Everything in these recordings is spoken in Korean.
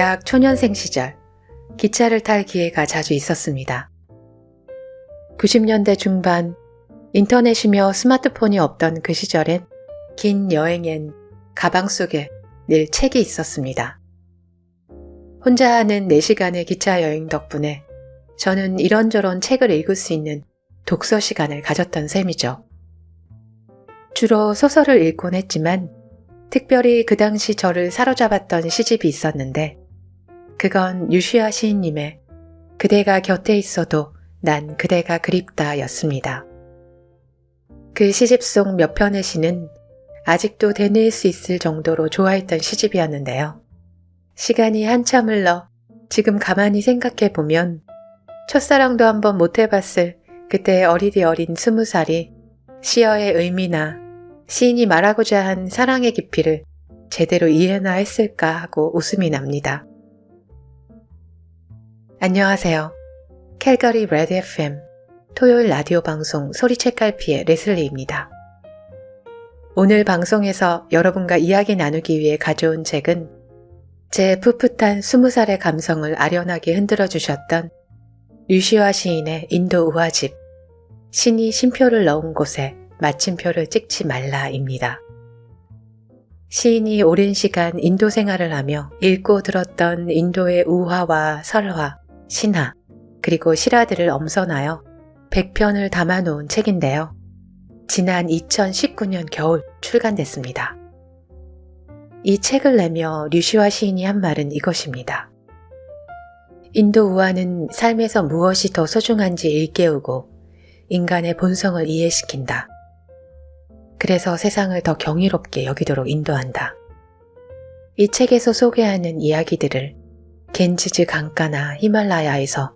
대학 초년생 시절 기차를 탈 기회가 자주 있었습니다. 90년대 중반 인터넷이며 스마트폰이 없던 그 시절엔 긴 여행엔 가방 속에 늘 책이 있었습니다. 혼자 하는 4시간의 기차 여행 덕분에 저는 이런저런 책을 읽을 수 있는 독서 시간을 가졌던 셈이죠. 주로 소설을 읽곤 했지만 특별히 그 당시 저를 사로잡았던 시집이 있었는데 그건 유시아 시인님의 그대가 곁에 있어도 난 그대가 그립다 였습니다. 그 시집 속 몇 편의 시는 아직도 되뇌일 수 있을 정도로 좋아했던 시집이었는데요. 시간이 한참 흘러 지금 가만히 생각해보면 첫사랑도 한번 못 해봤을 그때 어리디 어린 20살이 시어의 의미나 시인이 말하고자 한 사랑의 깊이를 제대로 이해나 했을까 하고 웃음이 납니다. 안녕하세요. 캘거리 레드 FM 토요일 라디오 방송 소리책갈피의 레슬리입니다. 오늘 방송에서 여러분과 이야기 나누기 위해 가져온 책은 제 풋풋한 20살의 감성을 아련하게 흔들어 주셨던 류시화 시인의 인도 우화집 신이 쉼표를 넣은 곳에 마침표를 찍지 말라입니다. 시인이 오랜 시간 인도 생활을 하며 읽고 들었던 인도의 우화와 설화, 신화, 그리고 실화들을 엄선하여 100편을 담아놓은 책인데요. 지난 2019년 겨울 출간됐습니다. 이 책을 내며 류시화 시인이 한 말은 이것입니다. 인도 우화는 삶에서 무엇이 더 소중한지 일깨우고 인간의 본성을 이해시킨다. 그래서 세상을 더 경이롭게 여기도록 인도한다. 이 책에서 소개하는 이야기들을 겐지즈 강가나 히말라야에서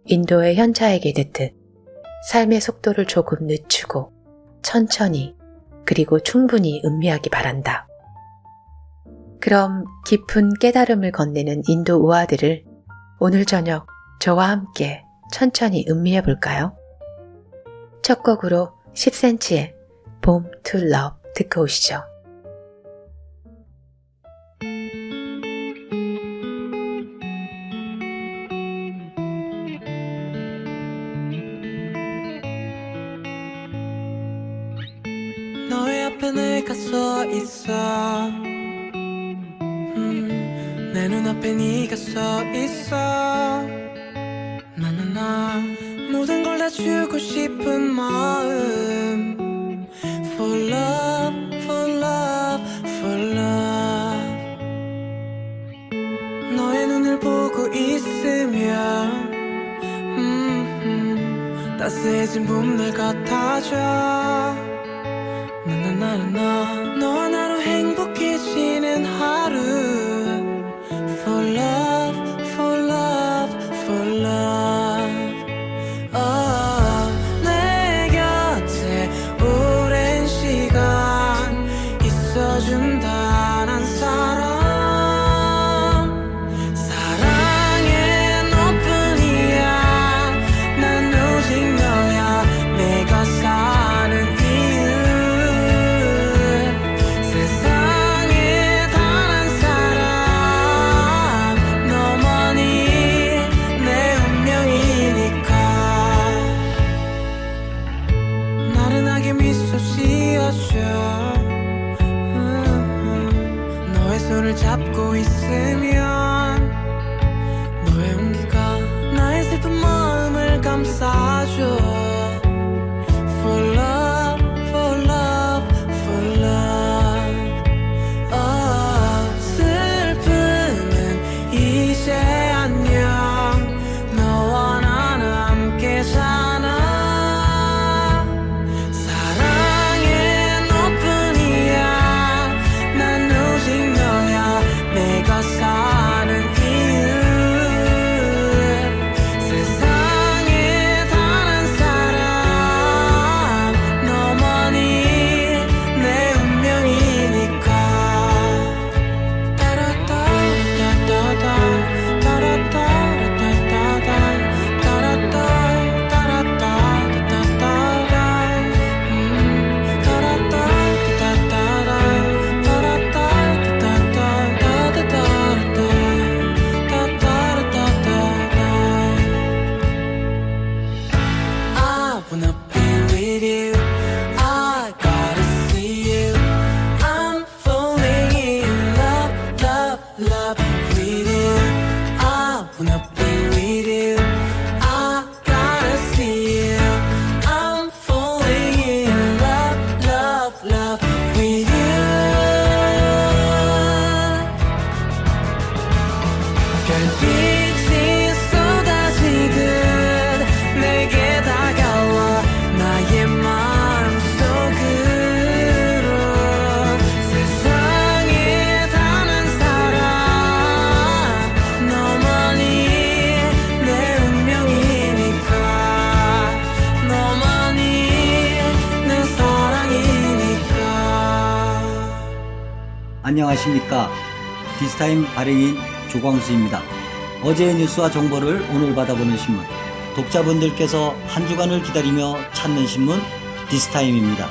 인도의 현자에게 듣듯 삶의 속도를 조금 늦추고 천천히 그리고 충분히 음미하기 바란다. 그럼 깊은 깨달음을 건네는 인도 우화들을 오늘 저녁 저와 함께 천천히 음미해 볼까요? 첫 곡으로 10cm의 Bomb to Love 듣고 오시죠. 너의 앞에 내가 서 있어 내 눈앞에 네가 서 있어 나나나 모든 걸 다 주고 싶은 마음 For love, for love, for love 너의 눈을 보고 있으면 따스해진 봄날 같아져 나나나나 너와 나로 행복해지는 하루 For love, for love, for love 내 곁에 오랜 시간 있어준다 난 사랑 사랑의 너뿐이야 난 오직 너야 내가 사는 이유 세상에 단 한 사람 너만이 내 운명이니까 나른하게 미소 지어줘 너의 손을 잡고 있으면 너의 온기가 나의 슬픈 마음을 감싸줘 For love, for love, for love 슬픔은 이제 안녕 너와 나는 함께잖아 사랑의 너뿐이야 난 오직 너야 내가 사 안녕하십니까. 디스타임 발행인 조광수입니다. 어제의 뉴스와 정보를 오늘 받아보는 신문, 독자분들께서 한 주간을 기다리며 찾는 신문 디스타임입니다.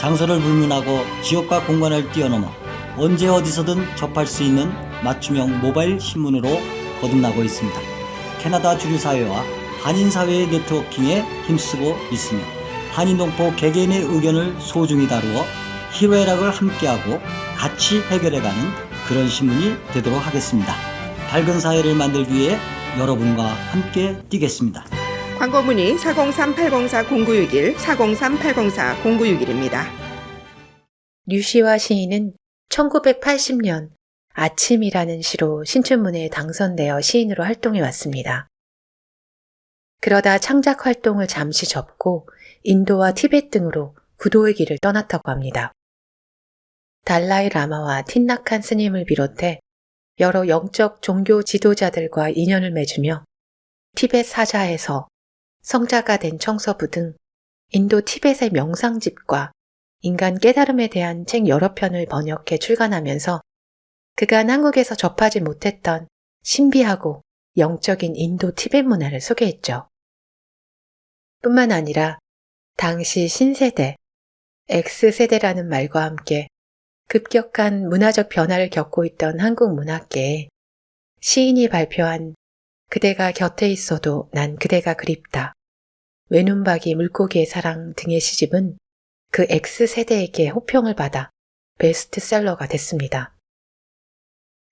장소를 불문하고 지역과 공간을 뛰어넘어 언제 어디서든 접할 수 있는 맞춤형 모바일 신문으로 거듭나고 있습니다. 캐나다 주류사회와 한인사회의 네트워킹에 힘쓰고 있으며 한인동포 개개인의 의견을 소중히 다루어 희화애락을 함께하고 같이 해결해가는 그런 신문이 되도록 하겠습니다. 밝은 사회를 만들기 위해 여러분과 함께 뛰겠습니다. 광고 문의 403-804-0961, 403-804-0961입니다. 류시화 시인은 1980년 아침이라는 시로 신춘문예에 당선되어 시인으로 활동해 왔습니다. 그러다 창작 활동을 잠시 접고 인도와 티베트 등으로 구도의 길을 떠났다고 합니다. 달라이 라마와 틴나칸 스님을 비롯해 여러 영적 종교 지도자들과 인연을 맺으며 티베트 사자에서 성자가 된 청서부 등 인도 티베트의 명상집과 인간 깨달음에 대한 책 여러 편을 번역해 출간하면서 그간 한국에서 접하지 못했던 신비하고 영적인 인도 티베트 문화를 소개했죠. 뿐만 아니라 당시 신세대, X세대라는 말과 함께 급격한 문화적 변화를 겪고 있던 한국 문학계에 시인이 발표한 그대가 곁에 있어도 난 그대가 그립다, 외눈박이 물고기의 사랑 등의 시집은 그 X세대에게 호평을 받아 베스트셀러가 됐습니다.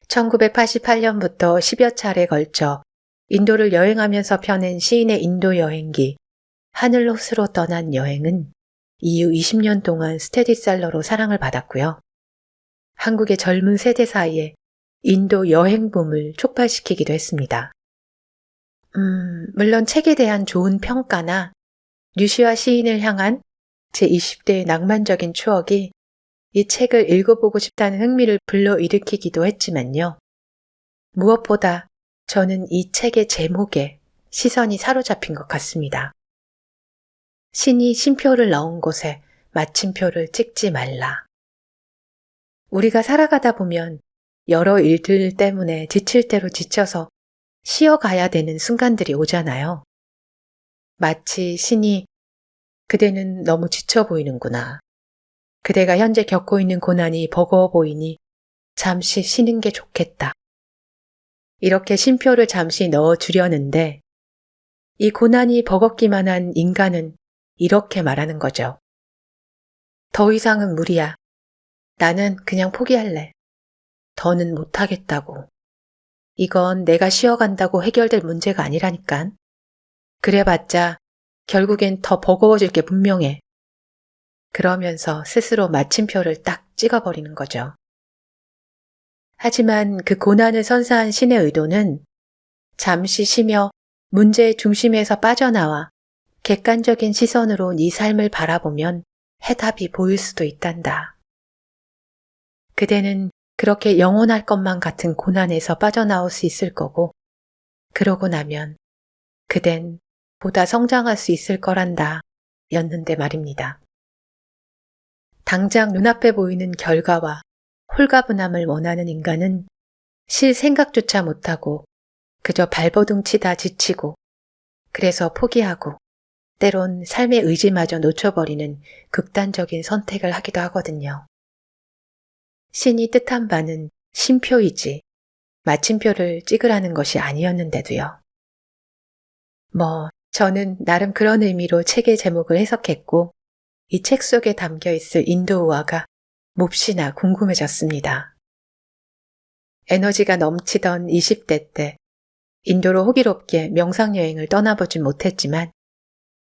1988년부터 10여 차례에 걸쳐 인도를 여행하면서 펴낸 시인의 인도 여행기 하늘로스로 떠난 여행은 이후 20년 동안 스테디셀러로 사랑을 받았고요. 한국의 젊은 세대 사이에 인도 여행 붐을 촉발시키기도 했습니다. 물론 책에 대한 좋은 평가나 류시화 시인을 향한 제 20대의 낭만적인 추억이 이 책을 읽어보고 싶다는 흥미를 불러일으키기도 했지만요. 무엇보다 저는 이 책의 제목에 시선이 사로잡힌 것 같습니다. 신이 쉼표를 넣은 곳에 마침표를 찍지 말라. 우리가 살아가다 보면 여러 일들 때문에 지칠 대로 지쳐서 쉬어가야 되는 순간들이 오잖아요. 마치 신이 그대는 너무 지쳐 보이는구나. 그대가 현재 겪고 있는 고난이 버거워 보이니 잠시 쉬는 게 좋겠다. 이렇게 쉼표를 잠시 넣어주려는데 이 고난이 버겁기만 한 인간은 이렇게 말하는 거죠. 더 이상은 무리야. 나는 그냥 포기할래. 더는 못하겠다고. 이건 내가 쉬어간다고 해결될 문제가 아니라니깐. 그래봤자 결국엔 더 버거워질 게 분명해. 그러면서 스스로 마침표를 딱 찍어버리는 거죠. 하지만 그 고난을 선사한 신의 의도는 잠시 쉬며 문제의 중심에서 빠져나와 객관적인 시선으로 네 삶을 바라보면 해답이 보일 수도 있단다. 그대는 그렇게 영원할 것만 같은 고난에서 빠져나올 수 있을 거고, 그러고 나면 그댄 보다 성장할 수 있을 거란다 였는데 말입니다. 당장 눈앞에 보이는 결과와 홀가분함을 원하는 인간은 쉴 생각조차 못하고 그저 발버둥 치다 지치고 그래서 포기하고 때론 삶의 의지마저 놓쳐버리는 극단적인 선택을 하기도 하거든요. 신이 뜻한 바는 쉼표이지 마침표를 찍으라는 것이 아니었는데도요. 저는 나름 그런 의미로 책의 제목을 해석했고 이 책 속에 담겨 있을 인도어가 몹시나 궁금해졌습니다. 에너지가 넘치던 20대 때 인도로 호기롭게 명상여행을 떠나보진 못했지만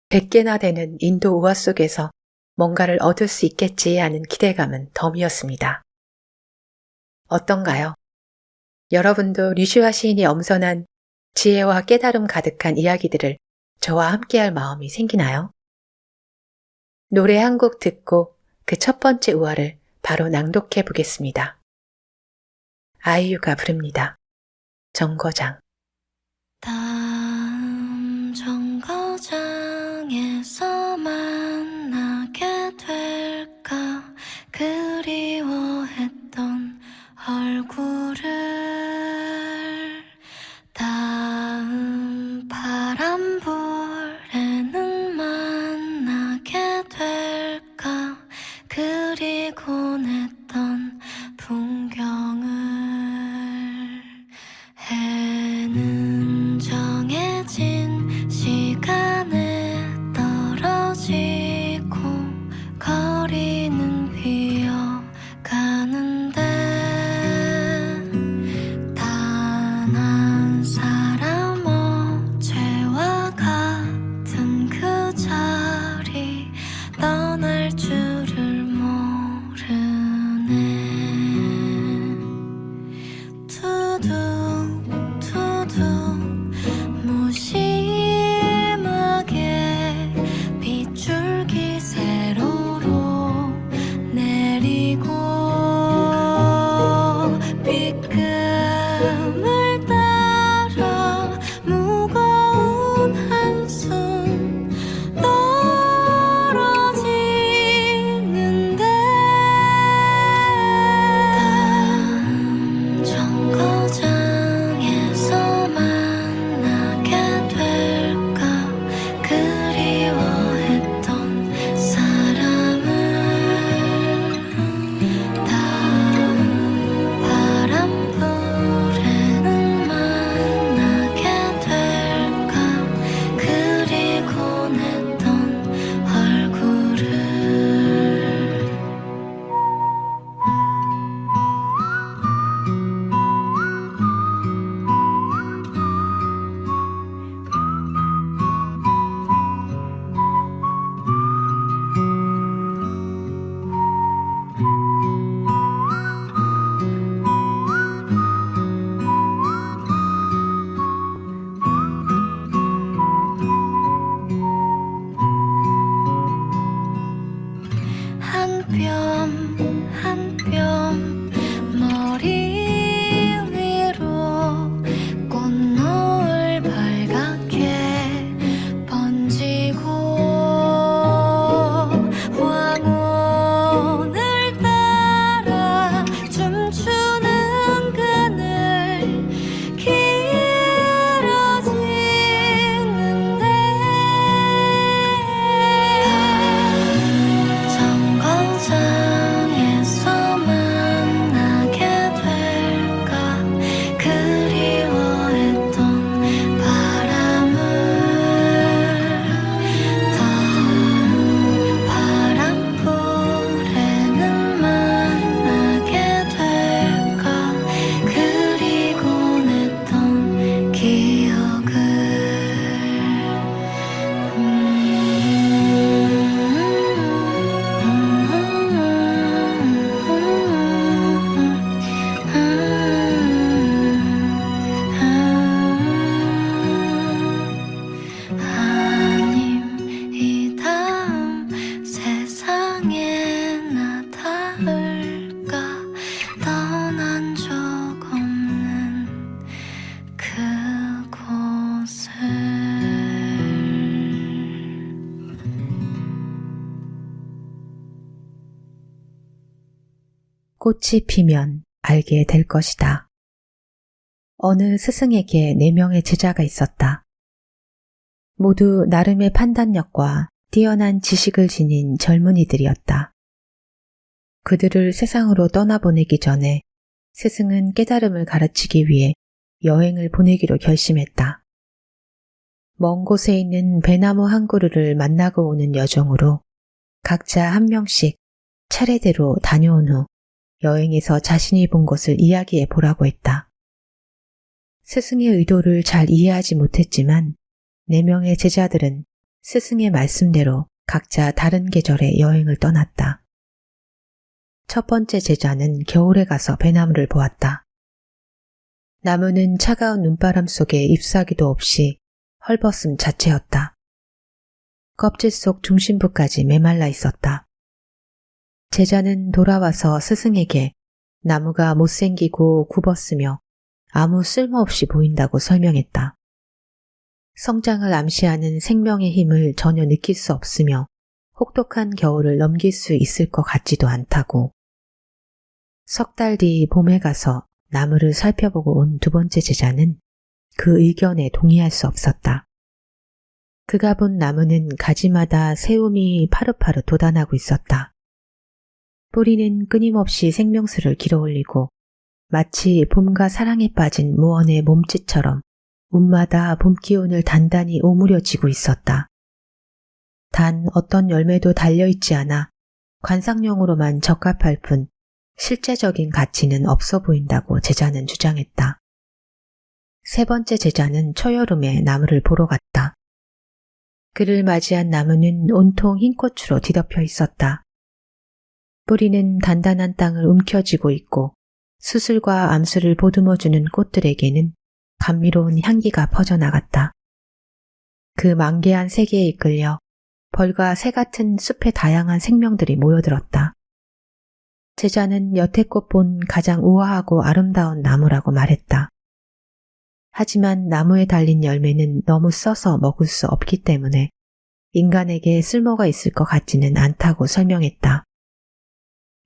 100개나 되는 인도 우화 속에서 뭔가를 얻을 수 있겠지 하는 기대감은 덤이었습니다. 어떤가요? 여러분도 류시화 시인이 엄선한 지혜와 깨달음 가득한 이야기들을 저와 함께할 마음이 생기나요? 노래 한 곡 듣고 그 첫 번째 우화를 바로 낭독해 보겠습니다. 아이유가 부릅니다. 정거장. 다음 정거장에서 만나게 될까 그리워했던 그리곤 했던 풍경을 해는 정해진 시간에 떨어지고 거리는 비어가는데 단 한 사람 어제와 같은 그 자리 떠날 줄을 모르네. 투둑 투둑 무심하게 빗줄기 세로로 내리고 빗금을 따라 무거운 한숨 떨어지는데 다음 정거장에서 만나게 될까 그리워했던 사람을 다음 바람불에는 만나게 될까 그리곤 했던 얼굴을 한 뼘 머리 위로 꽃노을 발갛게 번지고 황혼을 따라 춤추는 그늘 길어지는데 정거장에서 만나게 될까 그리워했던 바람을 다음 바람불에는 만나게 될까 그리곤 했던 기억을 아님 이 다음 세상에 나 닿을까 떠난 적 없는 그곳을 꽃이 피면 알게 될 것이다. 어느 스승에게 4명의 제자가 있었다. 모두 나름의 판단력과 뛰어난 지식을 지닌 젊은이들이었다. 그들을 세상으로 떠나보내기 전에 스승은 깨달음을 가르치기 위해 여행을 보내기로 결심했다. 먼 곳에 있는 배나무 한 그루를 만나고 오는 여정으로 각자 한 명씩 차례대로 다녀온 후 여행에서 자신이 본 것을 이야기해 보라고 했다. 스승의 의도를 잘 이해하지 못했지만 4명의 제자들은 스승의 말씀대로 각자 다른 계절의 여행을 떠났다. 첫 번째 제자는 겨울에 가서 배나무를 보았다. 나무는 차가운 눈바람 속에 잎사귀도 없이 헐벗음 자체였다. 껍질 속 중심부까지 메말라 있었다. 제자는 돌아와서 스승에게 나무가 못생기고 굽었으며 아무 쓸모없이 보인다고 설명했다. 성장을 암시하는 생명의 힘을 전혀 느낄 수 없으며 혹독한 겨울을 넘길 수 있을 것 같지도 않다고. 석 달 뒤 봄에 가서 나무를 살펴보고 온 두 번째 제자는 그 의견에 동의할 수 없었다. 그가 본 나무는 가지마다 새움이 파릇파릇 돋아나고 있었다. 뿌리는 끊임없이 생명수를 길어올리고 마치 봄과 사랑에 빠진 무언의 몸짓처럼 움마다 봄 기운을 단단히 오므려쥐고 있었다. 단 어떤 열매도 달려있지 않아 관상용으로만 적합할 뿐 실제적인 가치는 없어 보인다고 제자는 주장했다. 세 번째 제자는 초여름에 나무를 보러 갔다. 그를 맞이한 나무는 온통 흰 꽃으로 뒤덮여 있었다. 뿌리는 단단한 땅을 움켜쥐고 있고 수술과 암수를 보듬어주는 꽃들에게는 감미로운 향기가 퍼져나갔다. 그 만개한 세계에 이끌려 벌과 새 같은 숲의 다양한 생명들이 모여들었다. 제자는 여태껏 본 가장 우아하고 아름다운 나무라고 말했다. 하지만 나무에 달린 열매는 너무 써서 먹을 수 없기 때문에 인간에게 쓸모가 있을 것 같지는 않다고 설명했다.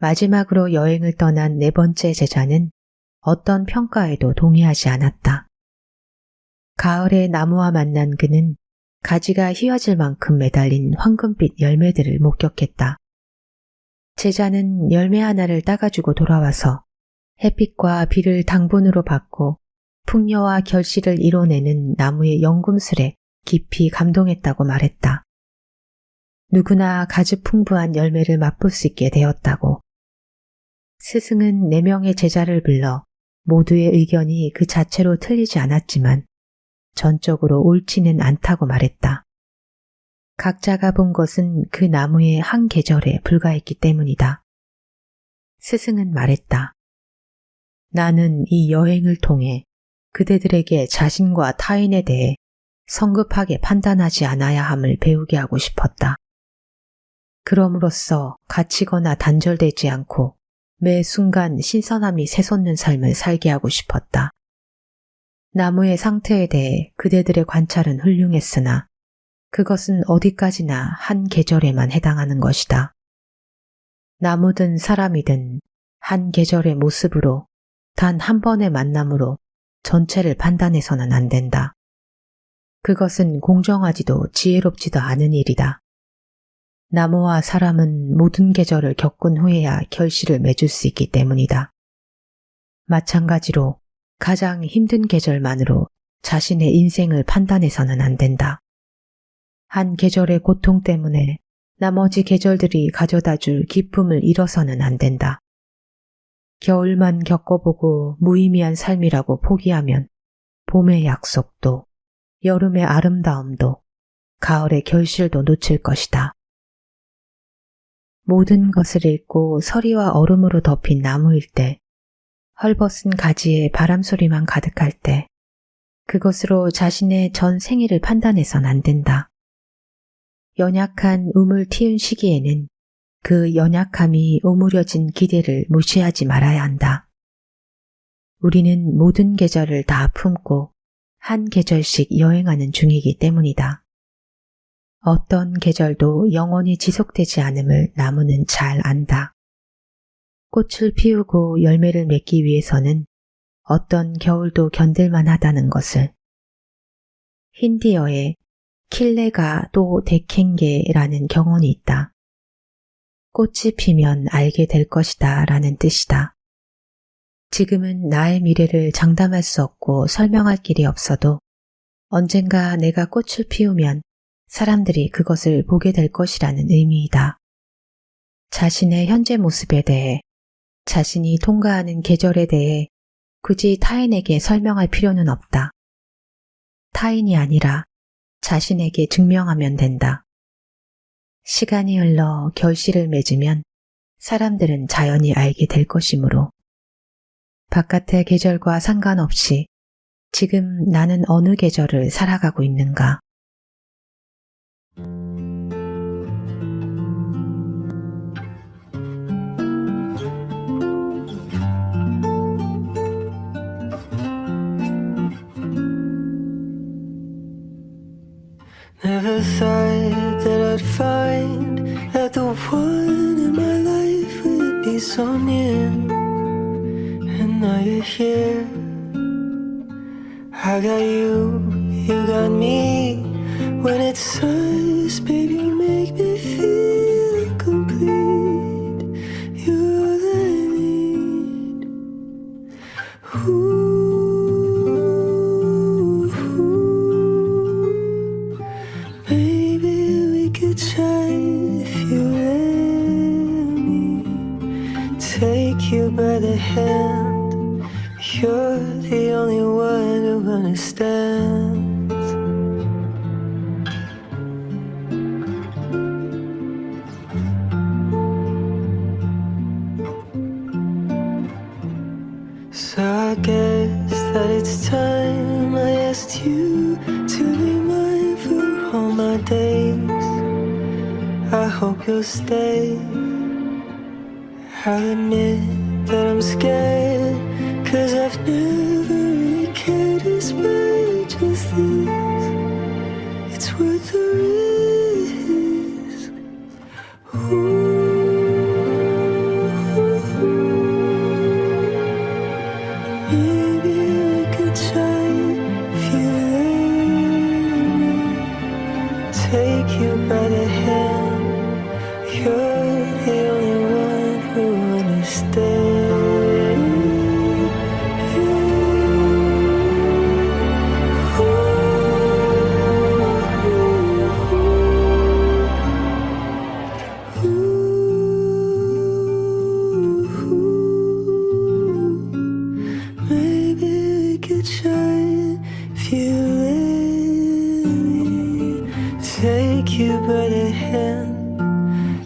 마지막으로 여행을 떠난 네 번째 제자는 어떤 평가에도 동의하지 않았다. 가을에 나무와 만난 그는 가지가 휘어질 만큼 매달린 황금빛 열매들을 목격했다. 제자는 열매 하나를 따가지고 돌아와서 햇빛과 비를 당분으로 받고 풍요와 결실을 이뤄내는 나무의 연금술에 깊이 감동했다고 말했다. 누구나 가죽 풍부한 열매를 맛볼 수 있게 되었다고. 스승은 4명의 제자를 불러 모두의 의견이 그 자체로 틀리지 않았지만 전적으로 옳지는 않다고 말했다. 각자가 본 것은 그 나무의 한 계절에 불과했기 때문이다. 스승은 말했다. 나는 이 여행을 통해 그대들에게 자신과 타인에 대해 성급하게 판단하지 않아야 함을 배우게 하고 싶었다. 그럼으로써 갇히거나 단절되지 않고 매 순간 신선함이 새솟는 삶을 살게 하고 싶었다. 나무의 상태에 대해 그대들의 관찰은 훌륭했으나 그것은 어디까지나 한 계절에만 해당하는 것이다. 나무든 사람이든 한 계절의 모습으로 단 한 번의 만남으로 전체를 판단해서는 안 된다. 그것은 공정하지도 지혜롭지도 않은 일이다. 나무와 사람은 모든 계절을 겪은 후에야 결실을 맺을 수 있기 때문이다. 마찬가지로 가장 힘든 계절만으로 자신의 인생을 판단해서는 안 된다. 한 계절의 고통 때문에 나머지 계절들이 가져다 줄 기쁨을 잃어서는 안 된다. 겨울만 겪어보고 무의미한 삶이라고 포기하면 봄의 약속도, 여름의 아름다움도, 가을의 결실도 놓칠 것이다. 모든 것을 잃고 서리와 얼음으로 덮인 나무일 때, 헐벗은 가지에 바람소리만 가득할 때, 그것으로 자신의 전 생애를 판단해선 안 된다. 연약한 우물 틔운 시기에는 그 연약함이 오므려진 기대를 무시하지 말아야 한다. 우리는 모든 계절을 다 품고 한 계절씩 여행하는 중이기 때문이다. 어떤 계절도 영원히 지속되지 않음을 나무는 잘 안다. 꽃을 피우고 열매를 맺기 위해서는 어떤 겨울도 견딜만 하다는 것을. 힌디어에 킬레가 또 데켄게라는 경언이 있다. 꽃이 피면 알게 될 것이다 라는 뜻이다. 지금은 나의 미래를 장담할 수 없고 설명할 길이 없어도 언젠가 내가 꽃을 피우면 사람들이 그것을 보게 될 것이라는 의미이다. 자신의 현재 모습에 대해, 자신이 통과하는 계절에 대해 굳이 타인에게 설명할 필요는 없다. 타인이 아니라 자신에게 증명하면 된다. 시간이 흘러 결실을 맺으면 사람들은 자연히 알게 될 것이므로 바깥의 계절과 상관없이 지금 나는 어느 계절을 살아가고 있는가? Never thought that I'd find that the one in my life would be so near. And now you're here. I got you, you got me. When it's us, baby, you make me feel complete. You take you by the hand. You're the only one who understands. So I guess that it's time I asked you to be mine for all my days. I hope you'll stay. I admit that I'm scared, 'cause I've never really cared as much as this. It's worth the risk. Maybe we could try if you let me take you by the hand. You're the only one who understands. Maybe we could try if you let me take you by the hand.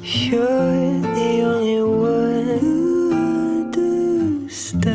You're the only one who understands.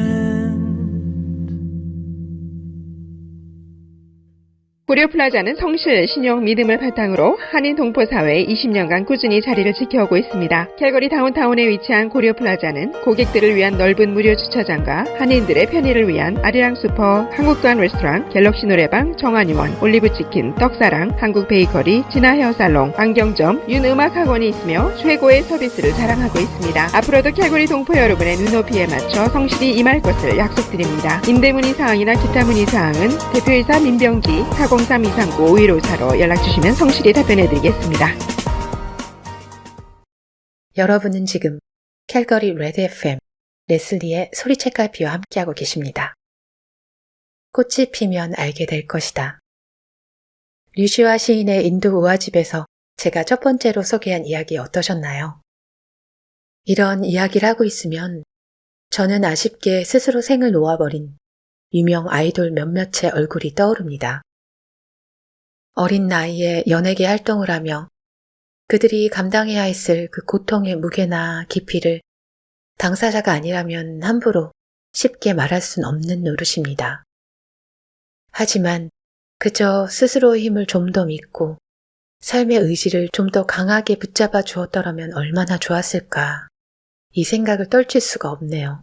고려플라자는 성실, 신용, 믿음을 바탕으로 한인 동포 사회에 20년간 꾸준히 자리를 지켜오고 있습니다. 캘거리 다운타운에 위치한 고려플라자는 고객들을 위한 넓은 무료 주차장과 한인들의 편의를 위한 아리랑 슈퍼, 한국관 레스토랑, 갤럭시 노래방, 정한의원, 올리브치킨, 떡사랑, 한국 베이커리, 진아 헤어살롱, 안경점, 윤음악학원이 있으며 최고의 서비스를 자랑하고 있습니다. 앞으로도 캘거리 동포 여러분의 눈높이에 맞춰 성실히 임할 것을 약속드립니다. 임대 문의 사항이나 기타 문의 사항은 대표이사 민병기 403-239-5154로 연락주시면 성실히 답변해드리겠습니다. 여러분은 지금 캘거리 레드 FM 레슬리의 소리책갈피와 함께하고 계십니다. 꽃이 피면 알게 될 것이다. 류시와 시인의 인도 우화집에서 제가 첫 번째로 소개한 이야기 어떠셨나요? 이런 이야기를 하고 있으면 저는 아쉽게 스스로 생을 놓아버린 유명 아이돌 몇몇의 얼굴이 떠오릅니다. 어린 나이에 연예계 활동을 하며 그들이 감당해야 했을 그 고통의 무게나 깊이를 당사자가 아니라면 함부로 쉽게 말할 순 없는 노릇입니다. 하지만 그저 스스로의 힘을 좀 더 믿고 삶의 의지를 좀 더 강하게 붙잡아 주었더라면 얼마나 좋았을까, 이 생각을 떨칠 수가 없네요.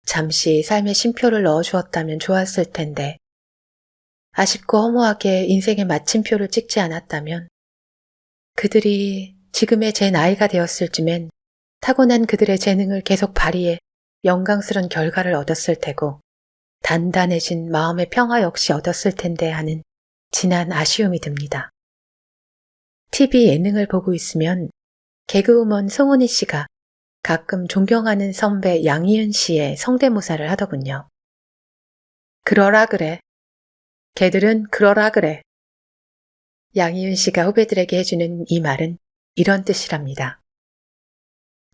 잠시 삶의 쉼표를 넣어주었다면 좋았을 텐데, 아쉽고 허무하게 인생의 마침표를 찍지 않았다면 그들이 지금의 제 나이가 되었을 쯤엔 타고난 그들의 재능을 계속 발휘해 영광스런 결과를 얻었을 테고 단단해진 마음의 평화 역시 얻었을 텐데 하는 진한 아쉬움이 듭니다. TV 예능을 보고 있으면 개그우먼 송은희 씨가 가끔 존경하는 선배 양희은 씨의 성대모사를 하더군요. 그러라 그래. 걔들은 그러라 그래. 양희은 씨가 후배들에게 해주는 이 말은 이런 뜻이랍니다.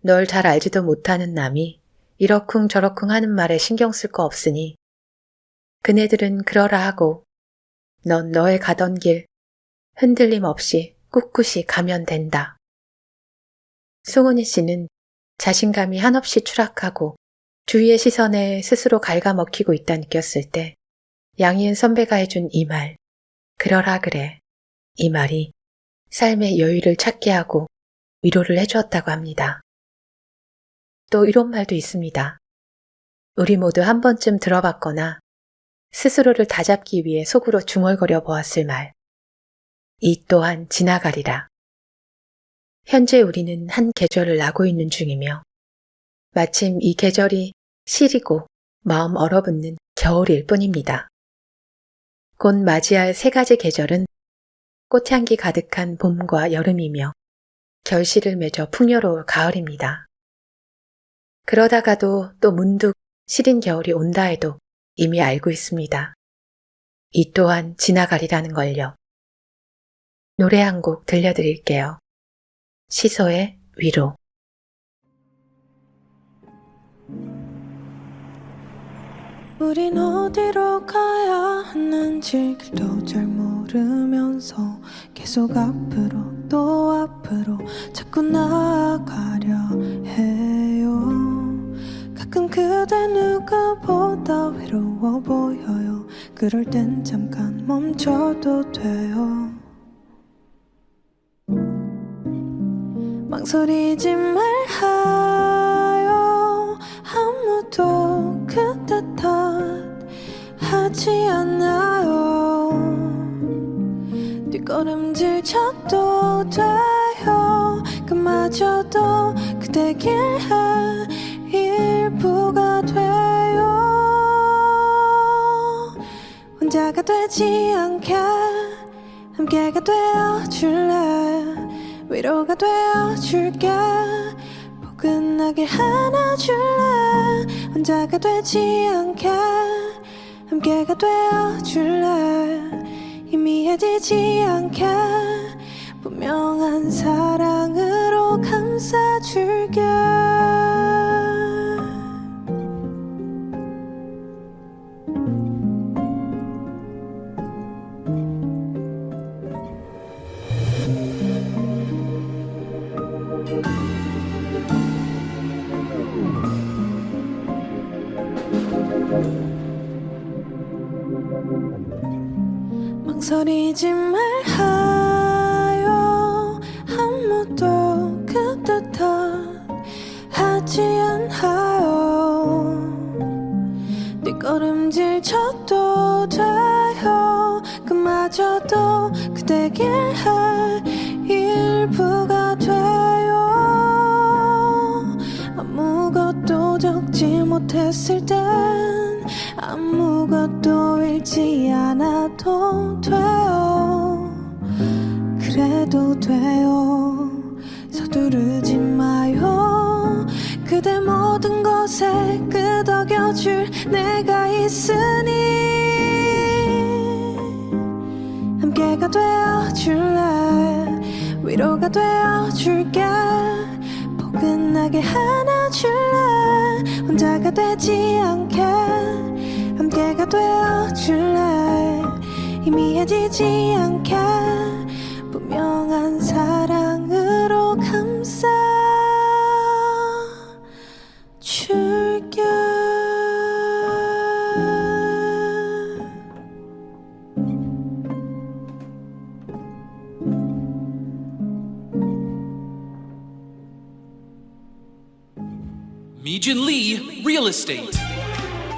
널 잘 알지도 못하는 남이 이러쿵 저러쿵 하는 말에 신경 쓸 거 없으니 그네들은 그러라 하고 넌 너의 가던 길 흔들림 없이 꿋꿋이 가면 된다. 송은희 씨는 자신감이 한없이 추락하고 주위의 시선에 스스로 갉아먹히고 있다 느꼈을 때 양희은 선배가 해준 이 말, 그러라 그래. 이 말이 삶의 여유를 찾게 하고 위로를 해주었다고 합니다. 또 이런 말도 있습니다. 우리 모두 한 번쯤 들어봤거나 스스로를 다잡기 위해 속으로 중얼거려 보았을 말. 이 또한 지나가리라. 현재 우리는 한 계절을 나고 있는 중이며 마침 이 계절이 시리고 마음 얼어붙는 겨울일 뿐입니다. 곧 맞이할 세 가지 계절은 꽃향기 가득한 봄과 여름이며 결실을 맺어 풍요로울 가을입니다. 그러다가도 또 문득 시린 겨울이 온다 해도 이미 알고 있습니다. 이 또한 지나가리라는 걸요. 노래 한 곡 들려드릴게요. 시소의 위로. 우린 어디로 가야 하는지 길도 잘 모르면서 계속 앞으로 또 앞으로 자꾸 나아가려 해요. 가끔 그대 누구보다 외로워 보여요. 그럴 땐 잠깐 멈춰도 돼요. 망설이지 말아요. 아무도 그대 탓하지 않아요. 뒷걸음질 쳐도 돼요. 그마저도 그대길의 일부가 돼요. 혼자가 되지 않게 함께가 되어줄래. 위로가 되어줄게. 포근하게 안아줄래. 혼자가 되지 않게 함께가 되어줄래. 희미해지지 않게 분명한 사랑으로 감싸줄게. 망설이지 말아요. 아무도 그대 탓하지 않아요. 뒷걸음질 쳐도 돼요. 그마저도 그대 길의 일부가 돼요. 아무것도 적지 못했을 땐 아무것도 잃지 않아도 돼요. 그래도 돼요. 서두르지 마요. 그대 모든 것에 끄덕여줄 내가 있으니 함께가 되어줄래. 위로가 되어줄게. 포근하게 안아줄래. 혼자가 되지 않게 함께가 되어줄래. 희미해지지 않게 분명한 사랑으로 감싸줄게. 미준 리 Real Estate.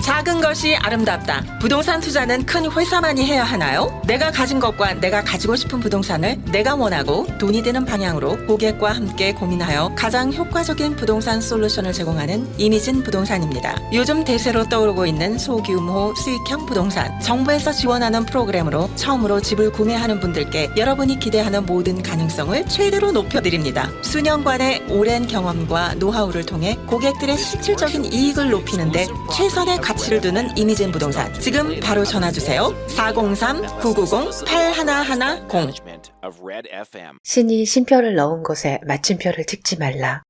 작은 것이 아름답다. 부동산 투자는 큰 회사만이 해야 하나요? 내가 가진 것과 내가 가지고 싶은 부동산을 내가 원하고 돈이 되는 방향으로 고객과 함께 고민하여 가장 효과적인 부동산 솔루션을 제공하는 이미진 부동산입니다. 요즘 대세로 떠오르고 있는 소규모 수익형 부동산, 정부에서 지원하는 프로그램으로 처음으로 집을 구매하는 분들께 여러분이 기대하는 모든 가능성을 최대로 높여드립니다. 수년간의 오랜 경험과 노하우를 통해 고객들의 실질적인 이익을 높이는 데 최선의 가치를 두는 이미진 부동산. 지금 바로 전화주세요. 403-990-8110. 신이 쉼표를 넣은 곳에 마침표를 찍지 말라.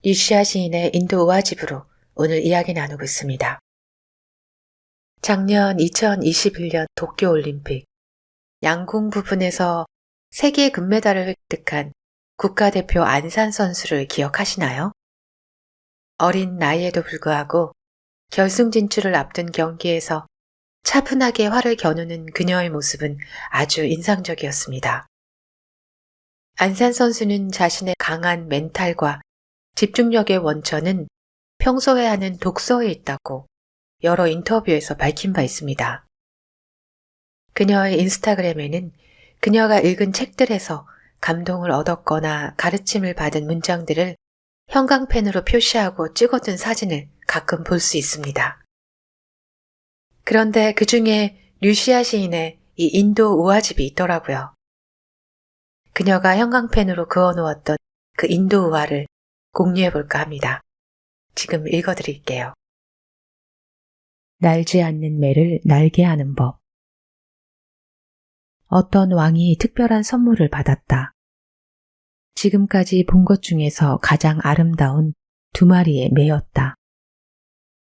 류시아 시인의 인도 우화집으로 오늘 이야기 나누고 있습니다. 작년 2021년 도쿄올림픽 양궁 부분에서 세계 금메달을 획득한 국가대표 안산 선수를 기억하시나요? 어린 나이에도 불구하고 결승 진출을 앞둔 경기에서 차분하게 활을 겨누는 그녀의 모습은 아주 인상적이었습니다. 안산 선수는 자신의 강한 멘탈과 집중력의 원천은 평소에 하는 독서에 있다고 여러 인터뷰에서 밝힌 바 있습니다. 그녀의 인스타그램에는 그녀가 읽은 책들에서 감동을 얻었거나 가르침을 받은 문장들을 형광펜으로 표시하고 찍어둔 사진을 가끔 볼 수 있습니다. 그런데 그 중에 류시아 시인의 이 인도 우화집이 있더라고요. 그녀가 형광펜으로 그어놓았던 그 인도 우화를 공유해볼까 합니다. 지금 읽어드릴게요. 날지 않는 매를 날게 하는 법. 어떤 왕이 특별한 선물을 받았다. 지금까지 본 것 중에서 가장 아름다운 2마리의 매였다.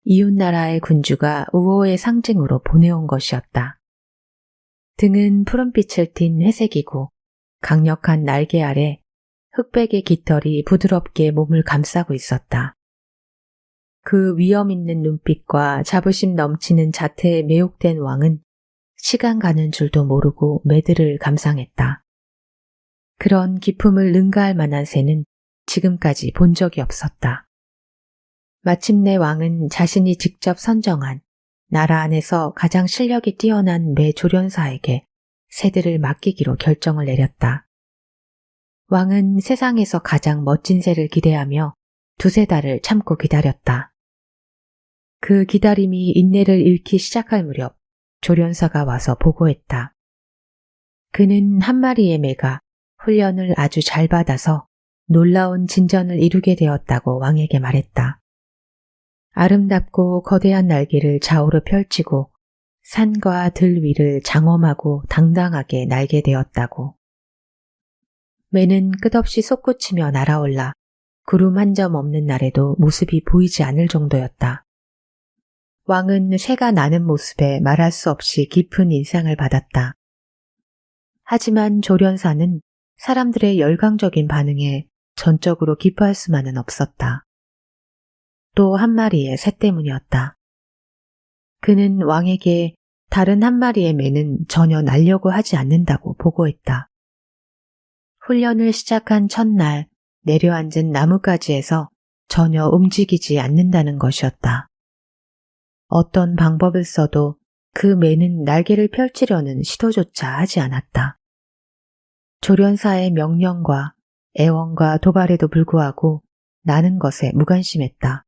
이웃나라의 군주가 우호의 상징으로 보내온 것이었다. 등은 푸른빛을 띤 회색이고 강력한 날개 아래 흑백의 깃털이 부드럽게 몸을 감싸고 있었다. 그 위험 있는 눈빛과 자부심 넘치는 자태에 매혹된 왕은 시간 가는 줄도 모르고 매드를 감상했다. 그런 기품을 능가할 만한 새는 지금까지 본 적이 없었다. 마침내 왕은 자신이 직접 선정한 나라 안에서 가장 실력이 뛰어난 매 조련사에게 새들을 맡기기로 결정을 내렸다. 왕은 세상에서 가장 멋진 새를 기대하며 두세 달을 참고 기다렸다. 그 기다림이 인내를 잃기 시작할 무렵 조련사가 와서 보고했다. 그는 한 마리의 매가 훈련을 아주 잘 받아서 놀라운 진전을 이루게 되었다고 왕에게 말했다. 아름답고 거대한 날개를 좌우로 펼치고 산과 들 위를 장엄하고 당당하게 날게 되었다고. 매는 끝없이 솟구치며 날아올라 구름 한 점 없는 날에도 모습이 보이지 않을 정도였다. 왕은 새가 나는 모습에 말할 수 없이 깊은 인상을 받았다. 하지만 조련사는 사람들의 열광적인 반응에 전적으로 기뻐할 수만은 없었다. 또 한 마리의 새 때문이었다. 그는 왕에게 다른 한 마리의 매는 전혀 날려고 하지 않는다고 보고했다. 훈련을 시작한 첫날 내려앉은 나뭇가지에서 전혀 움직이지 않는다는 것이었다. 어떤 방법을 써도 그 매는 날개를 펼치려는 시도조차 하지 않았다. 조련사의 명령과 애원과 도발에도 불구하고 나는 것에 무관심했다.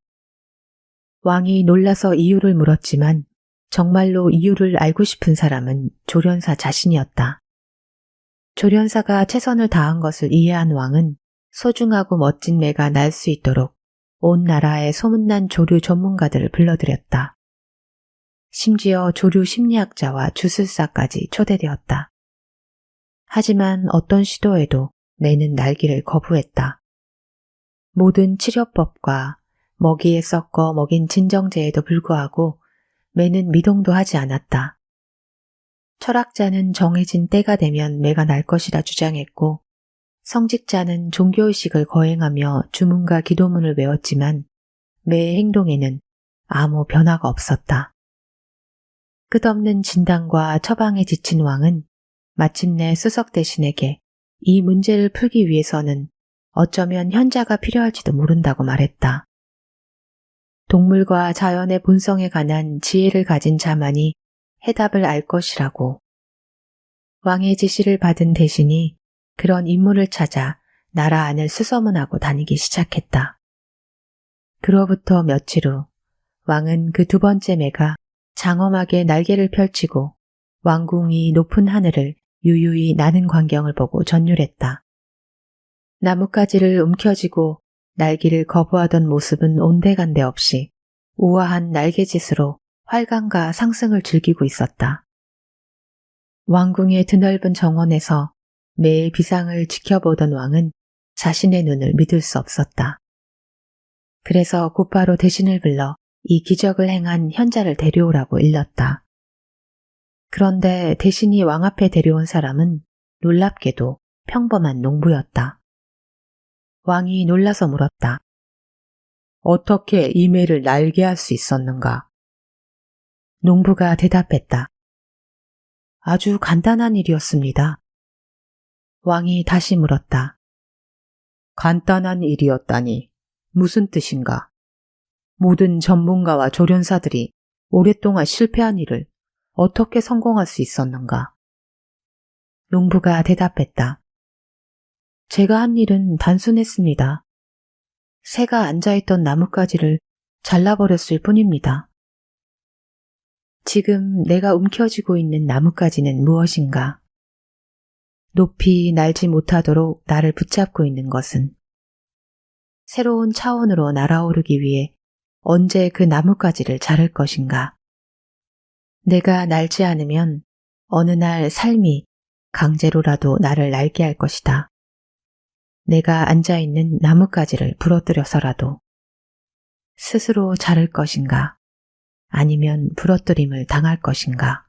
왕이 놀라서 이유를 물었지만 정말로 이유를 알고 싶은 사람은 조련사 자신이었다. 조련사가 최선을 다한 것을 이해한 왕은 소중하고 멋진 매가 날 수 있도록 온 나라의 소문난 조류 전문가들을 불러들였다. 심지어 조류 심리학자와 주술사까지 초대되었다. 하지만 어떤 시도에도 매는 날기를 거부했다. 모든 치료법과 먹이에 섞어 먹인 진정제에도 불구하고 매는 미동도 하지 않았다. 철학자는 정해진 때가 되면 매가 날 것이라 주장했고 성직자는 종교의식을 거행하며 주문과 기도문을 외웠지만 매의 행동에는 아무 변화가 없었다. 끝없는 진단과 처방에 지친 왕은 마침내 수석 대신에게 이 문제를 풀기 위해서는 어쩌면 현자가 필요할지도 모른다고 말했다. 동물과 자연의 본성에 관한 지혜를 가진 자만이 해답을 알 것이라고. 왕의 지시를 받은 대신이 그런 인물을 찾아 나라 안을 수소문하고 다니기 시작했다. 그로부터 며칠 후 왕은 그 두 번째 매가 장엄하게 날개를 펼치고 왕궁이 높은 하늘을 유유히 나는 광경을 보고 전율했다. 나뭇가지를 움켜쥐고 날기를 거부하던 모습은 온데간데 없이 우아한 날개짓으로 활강과 상승을 즐기고 있었다. 왕궁의 드넓은 정원에서 매의 비상을 지켜보던 왕은 자신의 눈을 믿을 수 없었다. 그래서 곧바로 대신을 불러 이 기적을 행한 현자를 데려오라고 일렀다. 그런데 대신이 왕 앞에 데려온 사람은 놀랍게도 평범한 농부였다. 왕이 놀라서 물었다. 어떻게 이 매를 날게 할 수 있었는가? 농부가 대답했다. 아주 간단한 일이었습니다. 왕이 다시 물었다. 간단한 일이었다니 무슨 뜻인가? 모든 전문가와 조련사들이 오랫동안 실패한 일을 어떻게 성공할 수 있었는가? 농부가 대답했다. 제가 한 일은 단순했습니다. 새가 앉아있던 나뭇가지를 잘라버렸을 뿐입니다. 지금 내가 움켜쥐고 있는 나뭇가지는 무엇인가? 높이 날지 못하도록 나를 붙잡고 있는 것은 새로운 차원으로 날아오르기 위해 언제 그 나뭇가지를 자를 것인가? 내가 날지 않으면 어느 날 삶이 강제로라도 나를 날게 할 것이다. 내가 앉아있는 나뭇가지를 부러뜨려서라도 스스로 자를 것인가? 아니면 부러뜨림을 당할 것인가?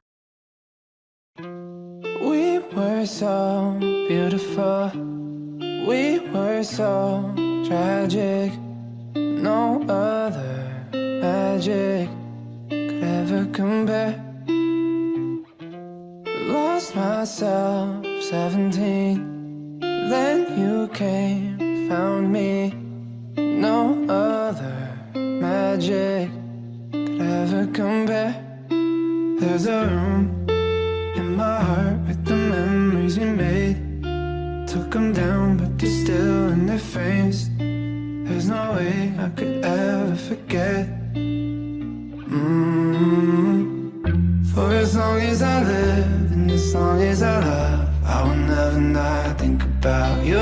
We were so beautiful. We were so tragic. No other magic could ever compare. Lost myself 17. Then you came, found me. No other magic could ever compare. There's a room in my heart with the memories we made. Took them down, but they're still in their frames. There's no way I could ever forget. For as long as I live and as long as I love, I will never not think about you.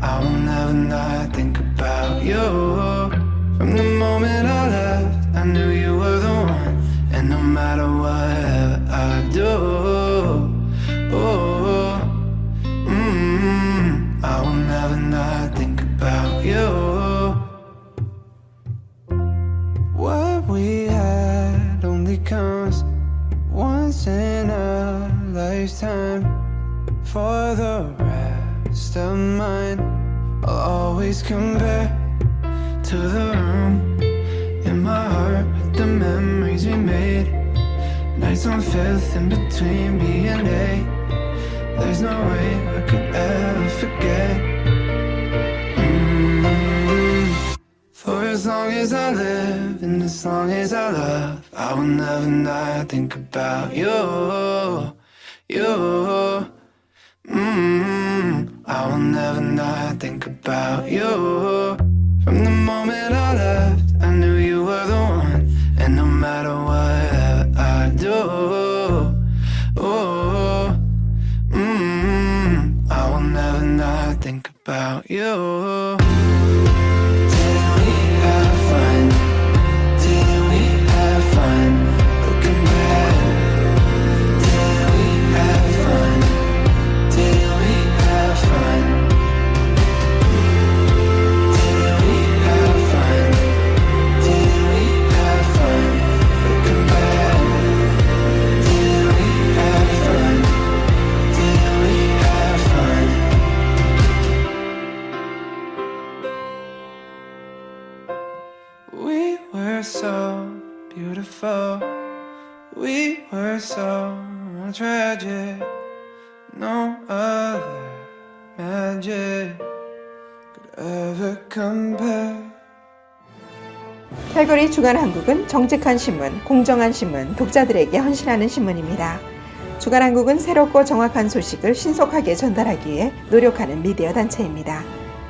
I will never not think about you. From the moment I left, I knew you were the one. And no matter what I do, I will never not think about you. What we had only comes once in a lifetime. For the rest of mine, I'll always compare to the room in my heart with the memories we made. Nights on 5th in between B and A. There's no way I could ever forget. For as long as I live and as long as I love, I will never not think about you. I will never not think about you. From the moment I left, I knew you were the one. And no matter what I do, I will never not think about you. Did we have fun? Did we have fun? Looking back, did we have fun? Did we have fun? Did we have fun? Did we have fun? Looking back, did we have fun? Did we have fun? We were so beautiful. We were so tragic. No other magic could ever compare. 캘거리 주간 한국은 정직한 신문, 공정한 신문, 독자들에게 헌신하는 신문입니다. 주간 한국은 새롭고 정확한 소식을 신속하게 전달하기 위해 노력하는 미디어 단체입니다.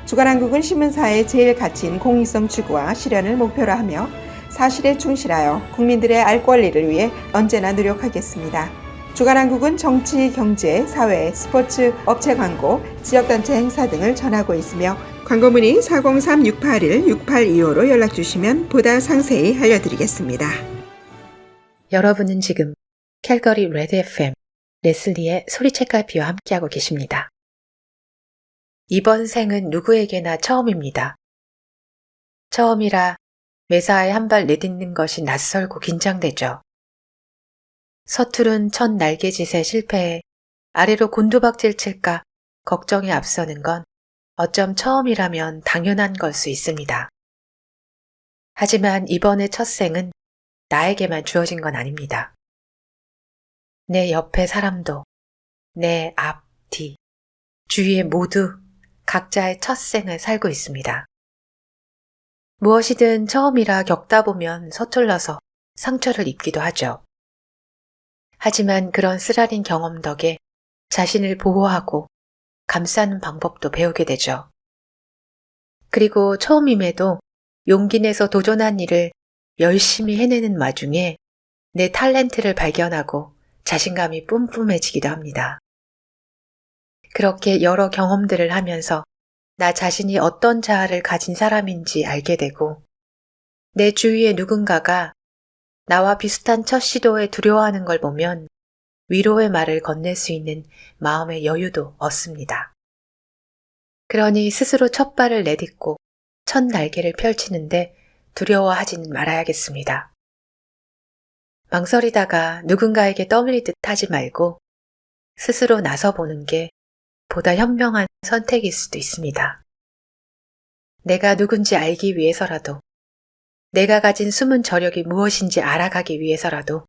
주간 한국은 신문사의 제일 가치인 공익성 추구와 실현을 목표로 하며 사실에 충실하여 국민들의 알 권리를 위해 언제나 노력하겠습니다. 주간 한국은 정치, 경제, 사회, 스포츠, 업체 광고, 지역단체 행사 등을 전하고 있으며 광고 문의 403-681-6825로 연락 주시면 보다 상세히 알려드리겠습니다. 여러분은 지금 캘거리 레드 FM 레슬리의 소리책갈피와 함께하고 계십니다. 이번 생은 누구에게나 처음입니다. 처음이라 매사에 한 발 내딛는 것이 낯설고 긴장되죠. 서투른 첫 날개짓에 실패해 아래로 곤두박질 칠까 걱정이 앞서는 건 어쩜 처음이라면 당연한 걸 수 있습니다. 하지만 이번의 첫 생은 나에게만 주어진 건 아닙니다. 내 옆에 사람도, 내 앞, 뒤, 주위에 모두 각자의 첫 생을 살고 있습니다. 무엇이든 처음이라 겪다 보면 서툴러서 상처를 입기도 하죠. 하지만 그런 쓰라린 경험 덕에 자신을 보호하고 감싸는 방법도 배우게 되죠. 그리고 처음임에도 용기 내서 도전한 일을 열심히 해내는 와중에 내 탤런트를 발견하고 자신감이 뿜뿜해지기도 합니다. 그렇게 여러 경험들을 하면서 나 자신이 어떤 자아를 가진 사람인지 알게 되고 내 주위의 누군가가 나와 비슷한 첫 시도에 두려워하는 걸 보면 위로의 말을 건넬 수 있는 마음의 여유도 얻습니다. 그러니 스스로 첫 발을 내딛고 첫 날개를 펼치는데 두려워하지는 말아야겠습니다. 망설이다가 누군가에게 떠밀리듯 하지 말고 스스로 나서보는 게 보다 현명한 선택일 수도 있습니다. 내가 누군지 알기 위해서라도, 내가 가진 숨은 저력이 무엇인지 알아가기 위해서라도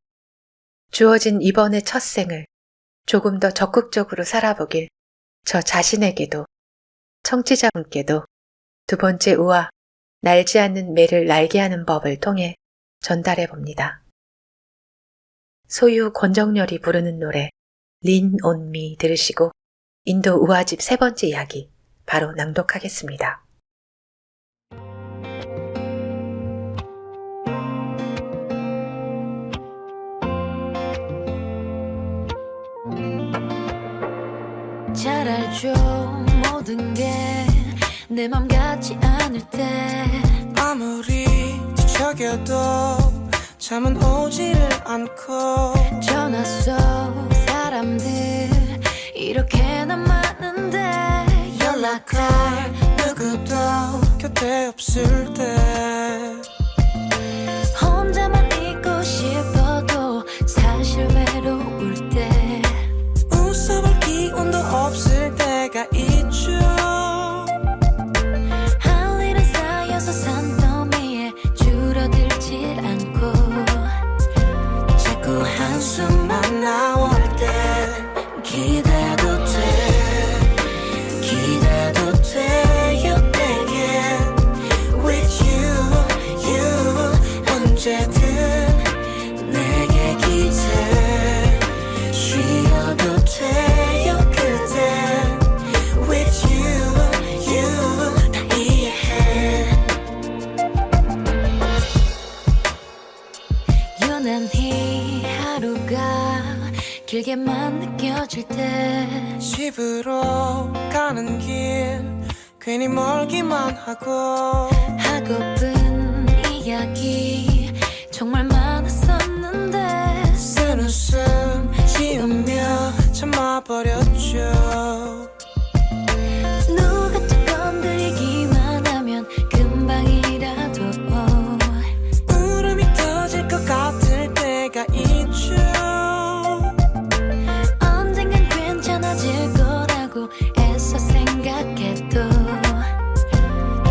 주어진 이번의 첫 생을 조금 더 적극적으로 살아보길 저 자신에게도 청취자분께도 두 번째 우화, 날지 않는 매를 날게 하는 법을 통해 전달해 봅니다. 소유 권정열이 부르는 노래 Lean on Me 들으시고 인도 우화집 세 번째 이야기 바로 낭독하겠습니다. 잘 알죠 모든 게 내 맘 같지 않을 때 아무리 뒤척여도 잠은 오지를 않고 전화 속 사람들 이렇게나 많은데 연락할 누구도 곁에 없을 때 혼자만 있고 싶어도 사실 외로울 때 웃어볼 기운도 없을 때가 있죠. 할 일은 쌓여서 산더미에 줄어들질 않고 자꾸 한숨만 나올 때 기대도 돼요 내게 With you 언제든 내게 기대 쉬어도 돼요 그대 With you 다 이해해 유난히 하루가 길게만 느껴질 때 집으로 가는 길 괜히 멀기만 하고 하고픈 이야기 정말 많았었는데 쓴 웃음 지으며 참아버렸죠. 누가 또 건드리기만 하면 금방이라도 울음이 터질 것 같을 때가 있죠. 언젠간 괜찮아질 거라고 애써 생각해도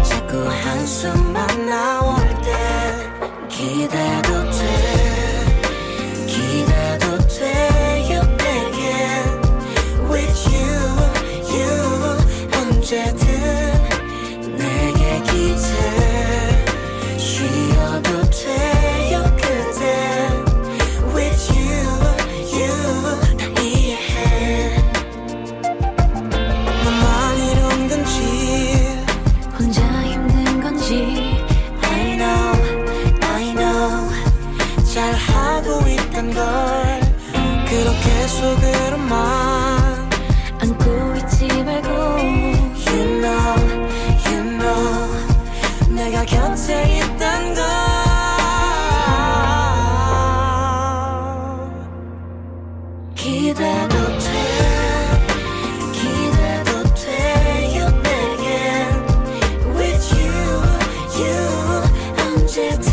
자꾸 한숨만 나올 때 기대도 돼요 내게 With you 언제든 내게 기대 쉬어도 돼요 그대 With you 다 이해해 나만 이런 건지 혼자 힘든 건지 I know 잘하고 있단 걸 그렇게 속으로만 안고 있지 말고 You know 내가 곁에 있단 걸 기대도 돼요 내게 With you 언제든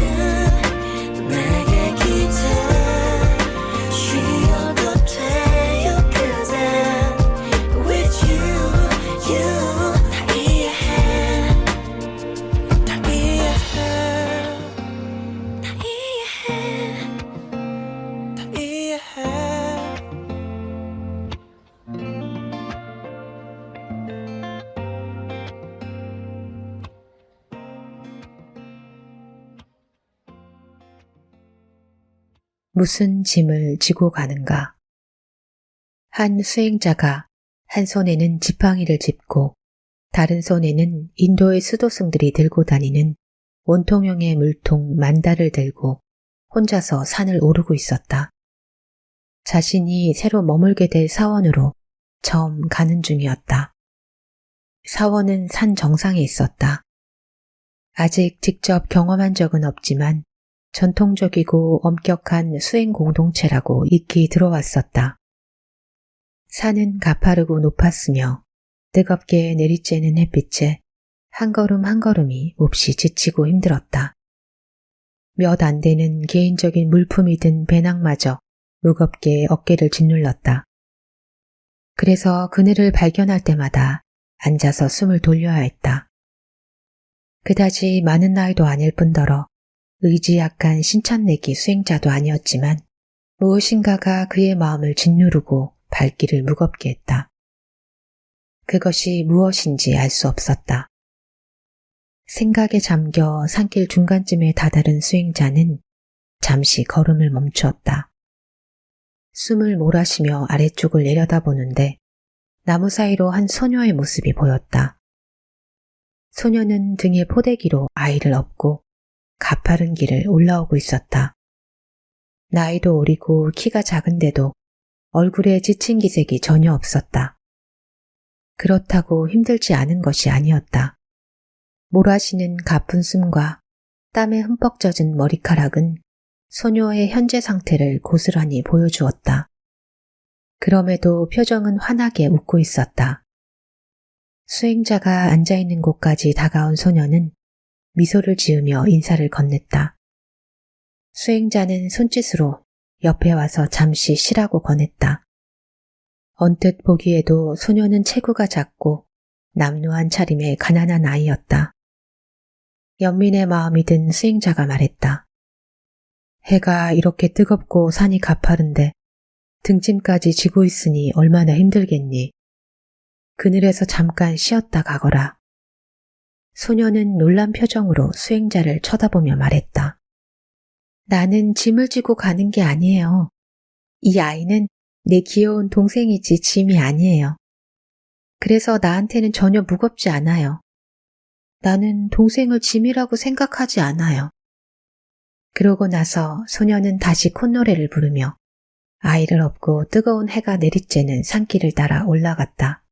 내게 기대 쉬어도 돼요 그대 With you 다 이해해 다 이해해 다 이해해 무슨 짐을 지고 가는가? 한 수행자가 한 손에는 지팡이를 짚고 다른 손에는 인도의 수도승들이 들고 다니는 원통형의 물통 만다를 들고 혼자서 산을 오르고 있었다. 자신이 새로 머물게 될 사원으로 처음 가는 중이었다. 사원은 산 정상에 있었다. 아직 직접 경험한 적은 없지만 전통적이고 엄격한 수행 공동체라고 익히 들어왔었다. 산은 가파르고 높았으며 뜨겁게 내리쬐는 햇빛에 한 걸음 한 걸음이 몹시 지치고 힘들었다. 몇 안 되는 개인적인 물품이 든 배낭마저 무겁게 어깨를 짓눌렀다. 그래서 그네를 발견할 때마다 앉아서 숨을 돌려야 했다. 그다지 많은 나이도 아닐 뿐더러 의지 약한 신천내기 수행자도 아니었지만 무엇인가가 그의 마음을 짓누르고 발길을 무겁게 했다. 그것이 무엇인지 알 수 없었다. 생각에 잠겨 산길 중간쯤에 다다른 수행자는 잠시 걸음을 멈추었다. 숨을 몰아쉬며 아래쪽을 내려다보는데 나무 사이로 한 소녀의 모습이 보였다. 소녀는 등에 포대기로 아이를 업고 가파른 길을 올라오고 있었다. 나이도 어리고 키가 작은데도 얼굴에 지친 기색이 전혀 없었다. 그렇다고 힘들지 않은 것이 아니었다. 몰아쉬는 가쁜 숨과 땀에 흠뻑 젖은 머리카락은 소녀의 현재 상태를 고스란히 보여주었다. 그럼에도 표정은 환하게 웃고 있었다. 수행자가 앉아있는 곳까지 다가온 소녀는 미소를 지으며 인사를 건넸다. 수행자는 손짓으로 옆에 와서 잠시 쉬라고 권했다. 언뜻 보기에도 소녀는 체구가 작고 남루한 차림의 가난한 아이였다. 연민의 마음이 든 수행자가 말했다. 해가 이렇게 뜨겁고 산이 가파른데 등짐까지 지고 있으니 얼마나 힘들겠니? 그늘에서 잠깐 쉬었다 가거라. 소녀는 놀란 표정으로 수행자를 쳐다보며 말했다. 나는 짐을 지고 가는 게 아니에요. 이 아이는 내 귀여운 동생이지 짐이 아니에요. 그래서 나한테는 전혀 무겁지 않아요. 나는 동생을 짐이라고 생각하지 않아요. 그러고 나서 소녀는 다시 콧노래를 부르며 아이를 업고 뜨거운 해가 내리쬐는 산길을 따라 올라갔다.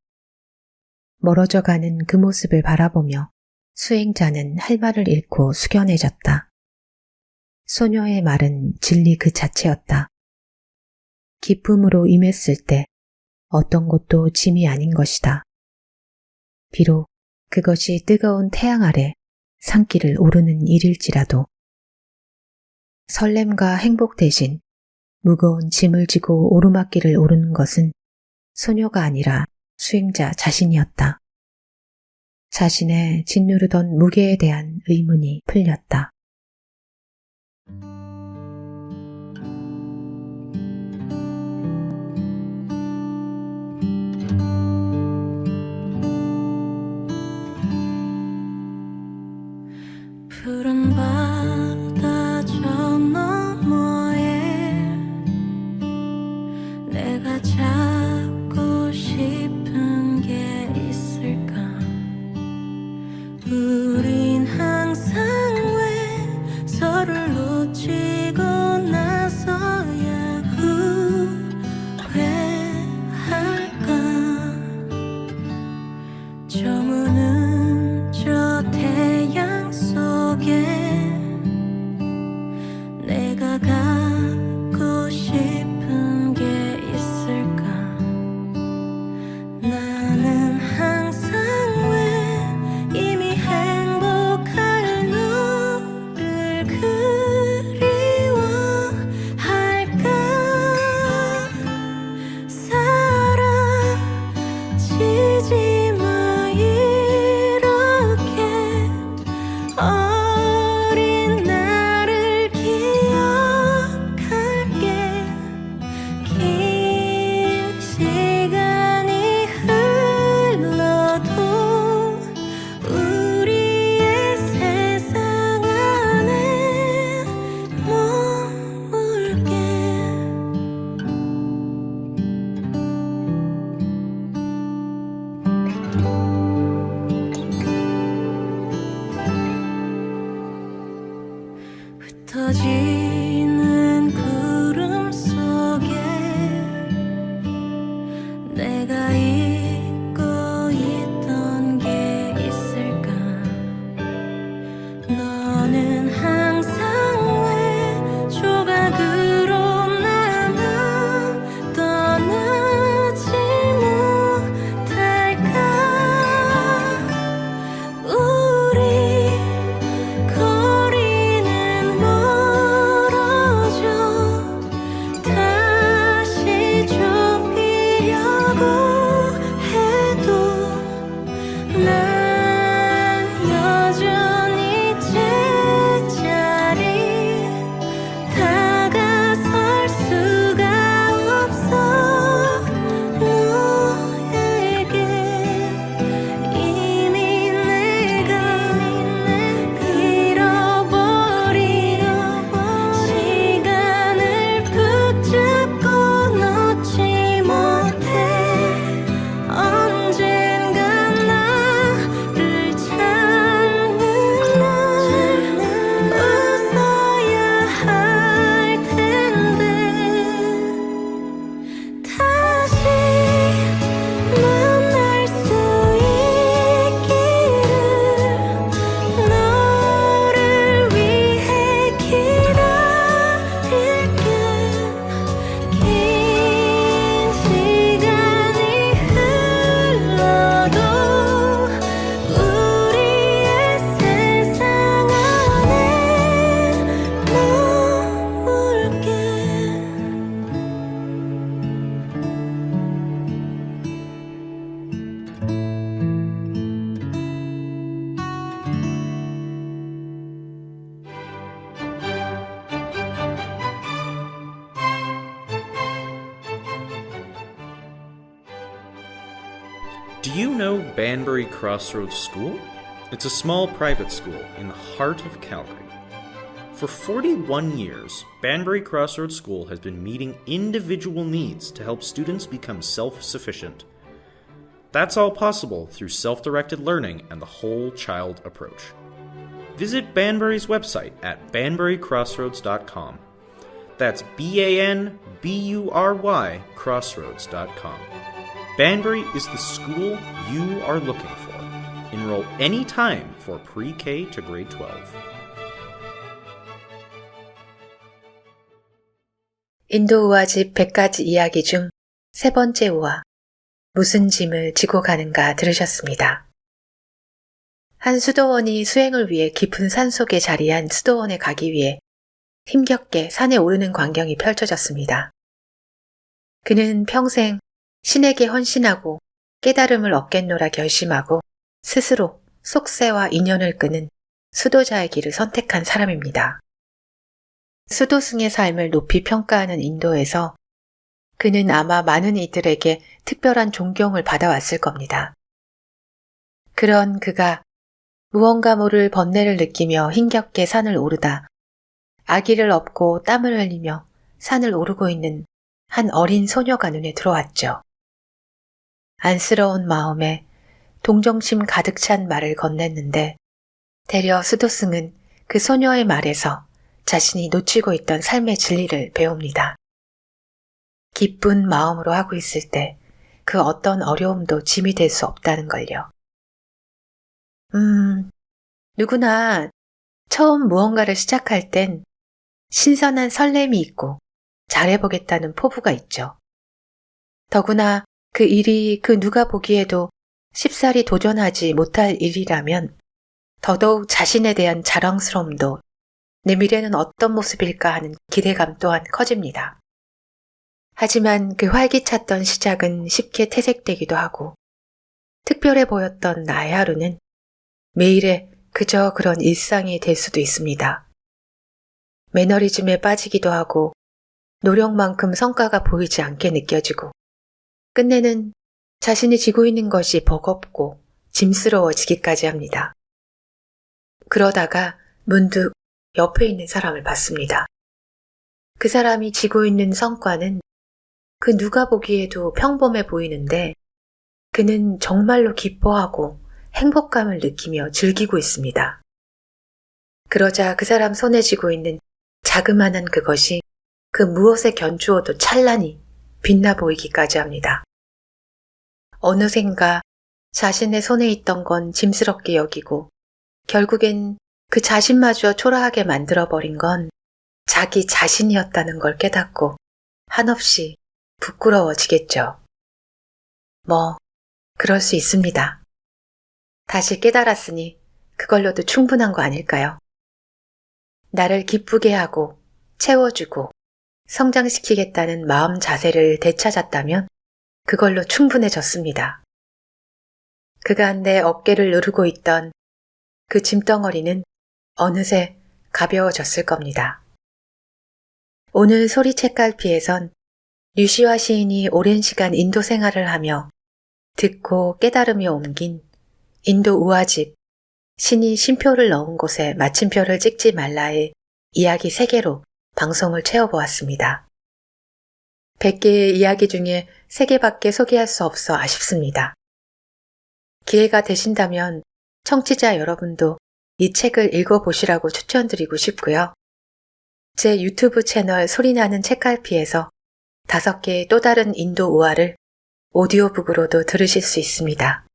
멀어져 가는 그 모습을 바라보며 수행자는 할 말을 잃고 숙연해졌다. 소녀의 말은 진리 그 자체였다. 기쁨으로 임했을 때 어떤 것도 짐이 아닌 것이다. 비록 그것이 뜨거운 태양 아래 산길을 오르는 일일지라도 설렘과 행복 대신 무거운 짐을 지고 오르막길을 오르는 것은 소녀가 아니라 수행자 자신이었다. 자신의 짓누르던 무게에 대한 의문이 풀렸다. 푸른 바다 저 너머에 내가 잡고 싶은 게 있을까? 우린 항상 왜 서로를 놓치고 나서야 후회할까? 저무는 저 태양 속에 내가 갖고 싶은 게 있을까? 나는 항상 왜 이미 행복할 너를 그리워할까? 사라지지 마 이렇게 어린 나를 기억할게. 긴 시간이 흘러도 우리의 세상 안에 머물게. 흩어지는 구름 속에 내가 잊고 있던 게 있을까? 너는 항상 왜 조각으로 남아 떠나지 못할까? Do you know Banbury Crossroads School? It's a small private school in the heart of Calgary. For 41 years, Banbury Crossroads School has been meeting individual needs to help students become self-sufficient. That's all possible through self-directed learning and the whole child approach. Visit Banbury's website at banburycrossroads.com. That's BANBURY crossroads.com. Banbury is the school you are looking for. Enroll anytime for pre-K to grade 12. 인도 우화집 100가지 이야기 중 세 번째 우화, 무슨 짐을 지고 가는가 들으셨습니다. 한 수도원이 수행을 위해 깊은 산속에 자리한 수도원에 가기 위해 힘겹게 산에 오르는 광경이 펼쳐졌습니다. 그는 평생 신에게 헌신하고 깨달음을 얻겠노라 결심하고 스스로 속세와 인연을 끄는 수도자의 길을 선택한 사람입니다. 수도승의 삶을 높이 평가하는 인도에서 그는 아마 많은 이들에게 특별한 존경을 받아왔을 겁니다. 그런 그가 무언가 모를 번뇌를 느끼며 힘겹게 산을 오르다 아기를 업고 땀을 흘리며 산을 오르고 있는 한 어린 소녀가 눈에 들어왔죠. 안쓰러운 마음에 동정심 가득 찬 말을 건넸는데 되려 수도승은 그 소녀의 말에서 자신이 놓치고 있던 삶의 진리를 배웁니다. 기쁜 마음으로 하고 있을 때 그 어떤 어려움도 짐이 될 수 없다는 걸요. 누구나 처음 무언가를 시작할 땐 신선한 설렘이 있고 잘해보겠다는 포부가 있죠. 더구나 그 일이 그 누가 보기에도 쉽사리 도전하지 못할 일이라면 더더욱 자신에 대한 자랑스러움도 내 미래는 어떤 모습일까 하는 기대감 또한 커집니다. 하지만 그 활기찼던 시작은 쉽게 퇴색되기도 하고 특별해 보였던 나의 하루는 매일의 그저 그런 일상이 될 수도 있습니다. 매너리즘에 빠지기도 하고 노력만큼 성과가 보이지 않게 느껴지고 끝내는 자신이 지고 있는 것이 버겁고 짐스러워지기까지 합니다. 그러다가 문득 옆에 있는 사람을 봤습니다. 그 사람이 지고 있는 성과는 그 누가 보기에도 평범해 보이는데 그는 정말로 기뻐하고 행복감을 느끼며 즐기고 있습니다. 그러자 그 사람 손에 쥐고 있는 자그마한 그것이 그 무엇에 견주어도 찬란히 빛나 보이기까지 합니다. 어느샌가 자신의 손에 있던 건 짐스럽게 여기고 결국엔 그 자신마저 초라하게 만들어버린 건 자기 자신이었다는 걸 깨닫고 한없이 부끄러워지겠죠. 그럴 수 있습니다. 다시 깨달았으니 그걸로도 충분한 거 아닐까요? 나를 기쁘게 하고 채워주고 성장시키겠다는 마음 자세를 되찾았다면 그걸로 충분해졌습니다. 그간 내 어깨를 누르고 있던 그 짐덩어리는 어느새 가벼워졌을 겁니다. 오늘 소리 책갈피에선 류시화 시인이 오랜 시간 인도 생활을 하며 듣고 깨달으며 옮긴 인도 우화집 신이 쉼표를 넣은 곳에 마침표를 찍지 말라의 이야기 3개로 방송을 채워보았습니다. 100개의 이야기 중에 3개밖에 소개할 수 없어 아쉽습니다. 기회가 되신다면 청취자 여러분도 이 책을 읽어보시라고 추천드리고 싶고요. 제 유튜브 채널 소리나는 책갈피에서 5개의 또 다른 인도 우화를 오디오북으로도 들으실 수 있습니다.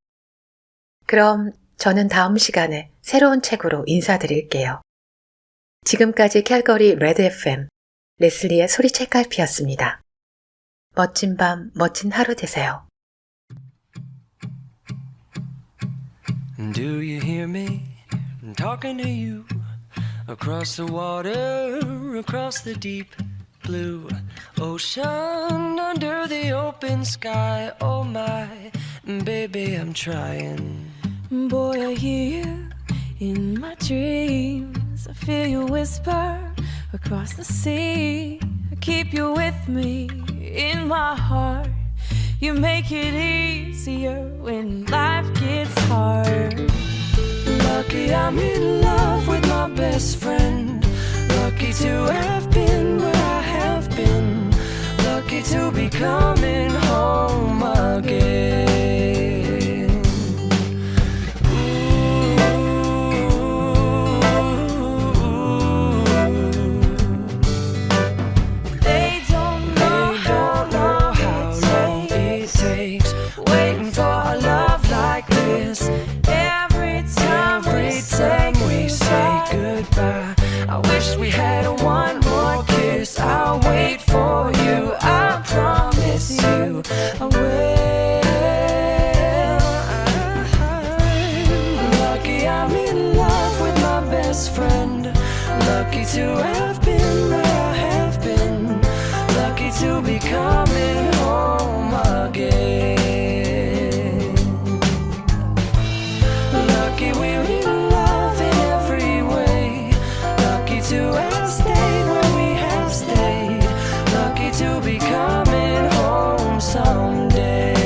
그럼 저는 다음 시간에 새로운 책으로 인사드릴게요. 지금까지 캘거리 레드 FM 레슬리의 소리 책갈피였습니다. 멋진 밤, 멋진 하루 되세요. Do you hear me talking to you across the water, across the deep blue ocean, under the open sky? Oh my baby, I'm trying. Boy, I hear you in my dreams. I feel you whisper across the sea. I keep you with me in my heart. You make it easier when life gets hard. Lucky I'm in love with my best friend. Lucky to have been where I have been. Lucky to be coming home again. They don't know how long it takes waiting for a love like this. Every time we say goodbye, I wish we had one more kiss. I'll wait for you, I promise you I will. Lucky I'm in love with my best friend. Lucky to have been where I have been. Lucky to be coming home again. Lucky we're in love in every way. Lucky to have stayed where we have stayed. Lucky to be coming home someday.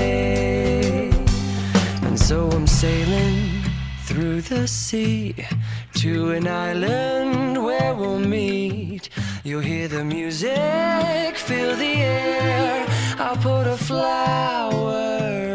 And so I'm sailing through the sea to an island where we'll meet. You'll hear the music, feel the air. I'll put a flower